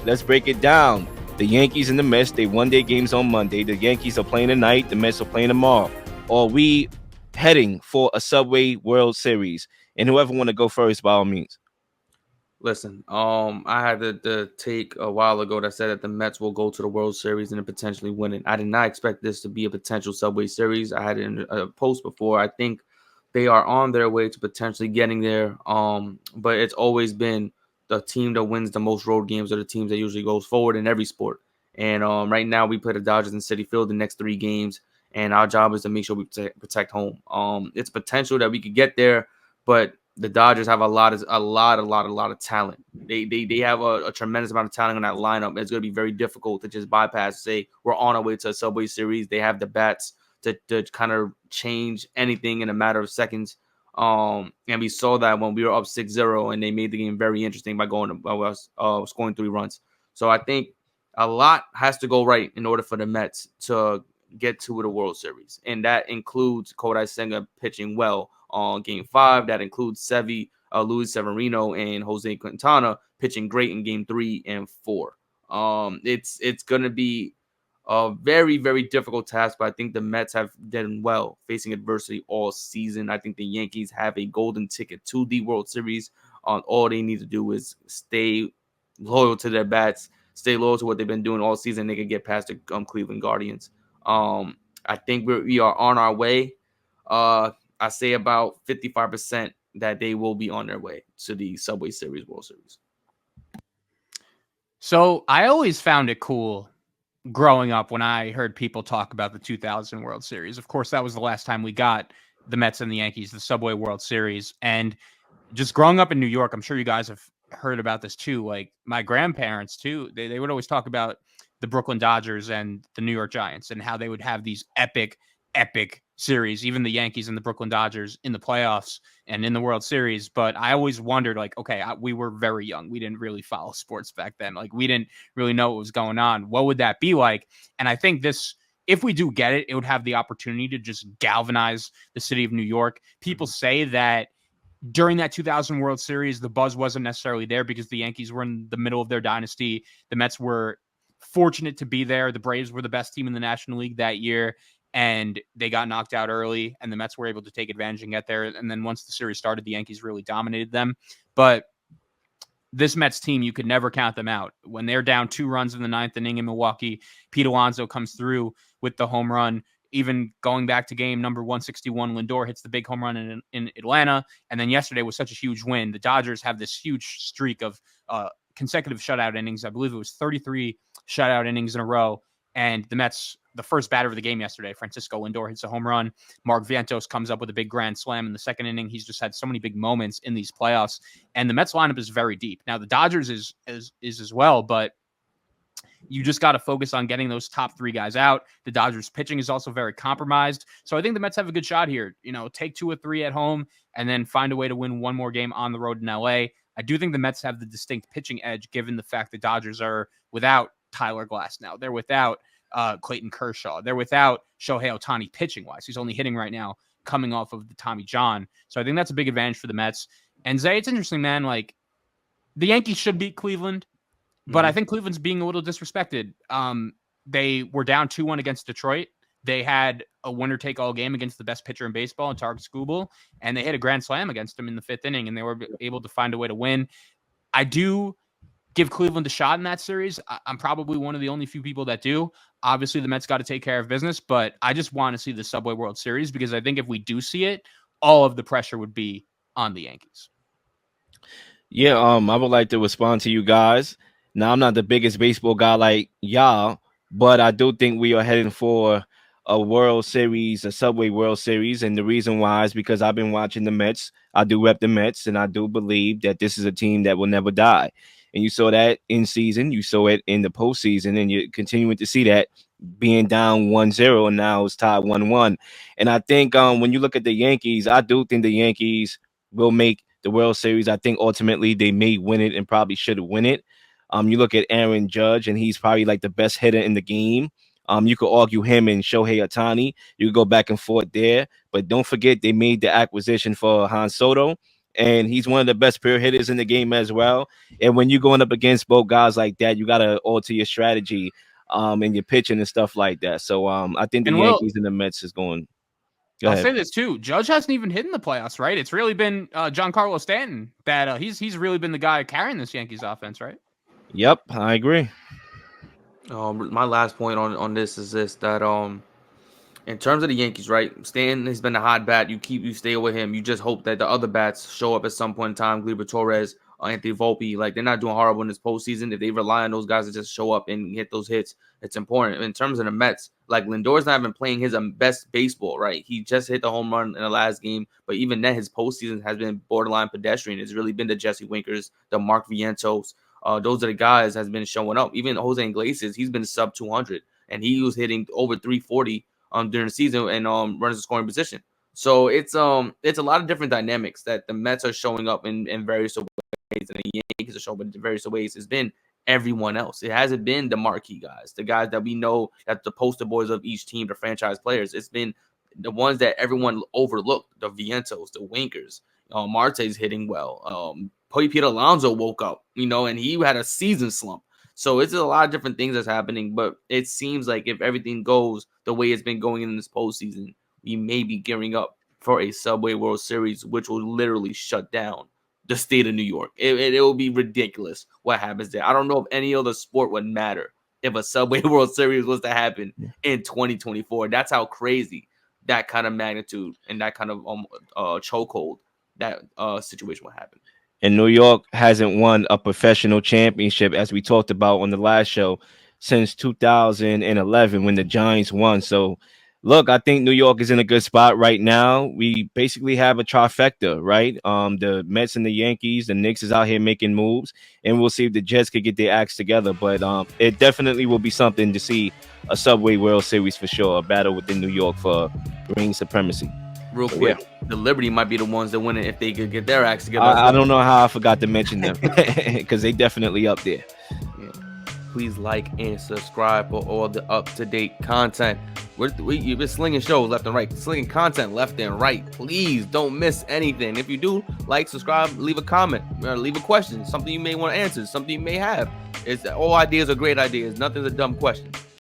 let's break it down. The Yankees and the Mets, they won their games on Monday. The Yankees are playing tonight. The Mets are playing tomorrow. Are we heading for a Subway World Series? And whoever want to go first, by all means. Listen, I had the take a while ago that said that the Mets will go to the World Series and then potentially win it. I did not expect this to be a potential Subway Series. I had it in a post before. I think they are on their way to potentially getting there. But it's always been the team that wins the most road games are the teams that usually goes forward in every sport. And right now we play the Dodgers in Citi Field the next 3 games, and our job is to make sure we protect home. It's potential that we could get there, but the Dodgers have a lot of talent. They have a tremendous amount of talent in that lineup. It's going to be very difficult to just bypass. Say we're on our way to a Subway Series. They have the bats to kind of change anything in a matter of seconds. And we saw that when we were up 6-0, and they made the game very interesting by scoring 3 runs. So I think a lot has to go right in order for the Mets to get to the World Series, and that includes Kodai Senga pitching well on Game 5. That includes Luis Severino, and Jose Quintana pitching great in Game 3 and 4. It's gonna be a very, very difficult task, but I think the Mets have done well facing adversity all season. I think the Yankees have a golden ticket to the World Series. All they need to do is stay loyal to their bats, stay loyal to what they've been doing all season. They can get past the Cleveland Guardians. I think we are on our way. I say about 55% that they will be on their way to the Subway Series World Series. So I always found it cool growing up when I heard people talk about the 2000 World Series. Of course, that was the last time we got the Mets and the Yankees, the Subway World Series. And just growing up in New York, I'm sure you guys have heard about this too. Like my grandparents too, they would always talk about the Brooklyn Dodgers and the New York Giants and how they would have these epic series, even the Yankees and the Brooklyn Dodgers in the playoffs and in the World Series. But I always wondered, like, okay, we were very young. We didn't really follow sports back then. Like, we didn't really know what was going on. What would that be like? And I think if we do get it, it would have the opportunity to just galvanize the city of New York. People say that during that 2000 World Series, the buzz wasn't necessarily there because the Yankees were in the middle of their dynasty. The Mets were fortunate to be there. The Braves were the best team in the National League that year, and they got knocked out early, and the Mets were able to take advantage and get there. And then once the series started, the Yankees really dominated them. But this Mets team, you could never count them out. When they're down 2 runs in the 9th inning in Milwaukee, Pete Alonso comes through with the home run. Even going back to game number 161, Lindor hits the big home run in Atlanta. And then yesterday was such a huge win. The Dodgers have this huge streak of consecutive shutout innings. I believe it was 33 shutout innings in a row. And the Mets, the first batter of the game yesterday, Francisco Lindor hits a home run. Mark Vientos comes up with a big grand slam in the 2nd inning. He's just had so many big moments in these playoffs. And the Mets lineup is very deep. Now, the Dodgers is as well, but you just got to focus on getting those top 3 guys out. The Dodgers pitching is also very compromised. So I think the Mets have a good shot here. Take 2 or 3 at home and then find a way to win one more game on the road in LA. I do think the Mets have the distinct pitching edge given the fact the Dodgers are without Tyler Glass now. They're without Clayton Kershaw. They're without Shohei Ohtani pitching-wise. He's only hitting right now coming off of the Tommy John. So I think that's a big advantage for the Mets. And Zay, it's interesting, man. Like, the Yankees should beat Cleveland, but I think Cleveland's being a little disrespected. They were down 2-1 against Detroit. They had a winner-take-all game against the best pitcher in baseball, Tarek Skubal, and they hit a grand slam against him in the 5th inning, and they were able to find a way to win. I do give Cleveland a shot in that series. I'm probably one of the only few people that do. Obviously, the Mets got to take care of business, but I just want to see the Subway World Series because I think if we do see it, all of the pressure would be on the Yankees. Yeah, I would like to respond to you guys. Now, I'm not the biggest baseball guy like y'all, but I do think we are heading for a World Series, a Subway World Series. And the reason why is because I've been watching the Mets. I do rep the Mets, and I do believe that this is a team that will never die. And you saw that in season. You saw it in the postseason, and you're continuing to see that being down 1-0, and now it's tied 1-1. And I think when you look at the Yankees, I do think the Yankees will make the World Series. I think ultimately they may win it and probably should win it. You look at Aaron Judge, and he's probably like the best hitter in the game. You could argue him and Shohei Ohtani. You could go back and forth there. But don't forget they made the acquisition for Han Soto. and he's one of the best pure hitters in the game as well. And when you're going up against both guys like that, you got to alter your strategy and your pitching and stuff like that. So I think the And Yankees and the Mets is going. Go I'll ahead. say this too. Judge hasn't even hit in the playoffs, right? It's really been Giancarlo Stanton that he's really been the guy carrying this Yankees offense, right? Yep, I agree. My last point on this is this, that in terms of the Yankees, right? Stan has been a hot bat. You stay with him. You just hope that the other bats show up at some point in time. Gleyber Torres, Anthony Volpe, like they're not doing horrible in this postseason. If they rely on those guys to just show up and hit those hits, it's important. In terms of the Mets, like Lindor's not even playing his best baseball, right? He just hit the home run in the last game, but even then, his postseason has been borderline pedestrian. It's really been the Jesse Winkers, the Mark Vientos. Those are the guys has been showing up. Even Jose Iglesias, he's been sub 200, and he was hitting over 340 during the season and runners in scoring position. So it's a lot of different dynamics that the Mets are showing up in various ways, and the Yankees are showing up in various ways. It's been everyone else. It hasn't been the marquee guys, the guys that we know that the poster boys of each team, the franchise players. It's been the ones that everyone overlooked, the Vientos, the Winkers. Marte's hitting well. Pete Alonso woke up, and he had a season slump. So it's a lot of different things that's happening, but it seems like if everything goes the way it's been going in this postseason, we may be gearing up for a Subway World Series, which will literally shut down the state of New York. It will be ridiculous what happens there. I don't know if any other sport would matter if a Subway World Series was to happen in 2024. That's how crazy that kind of magnitude and that kind of chokehold that situation would happen. And New York hasn't won a professional championship, as we talked about on the last show, since 2011 when the Giants won. So, look, I think New York is in a good spot right now. We basically have a trifecta, right? The Mets and the Yankees, the Knicks is out here making moves, and we'll see if the Jets could get their acts together. But it definitely will be something to see a Subway World Series for sure, a battle within New York for reign supremacy. Real quick, the Liberty might be the ones that win it if they could get their acts together. I don't know how I forgot to mention them because they definitely up there. Yeah. Please like and subscribe for all the up-to-date content. You've been slinging shows left and right, slinging content left and right. Please don't miss anything. If you do, like, subscribe, leave a comment, leave a question, something you may want to answer, something you may have. All ideas are great ideas. Nothing's a dumb question.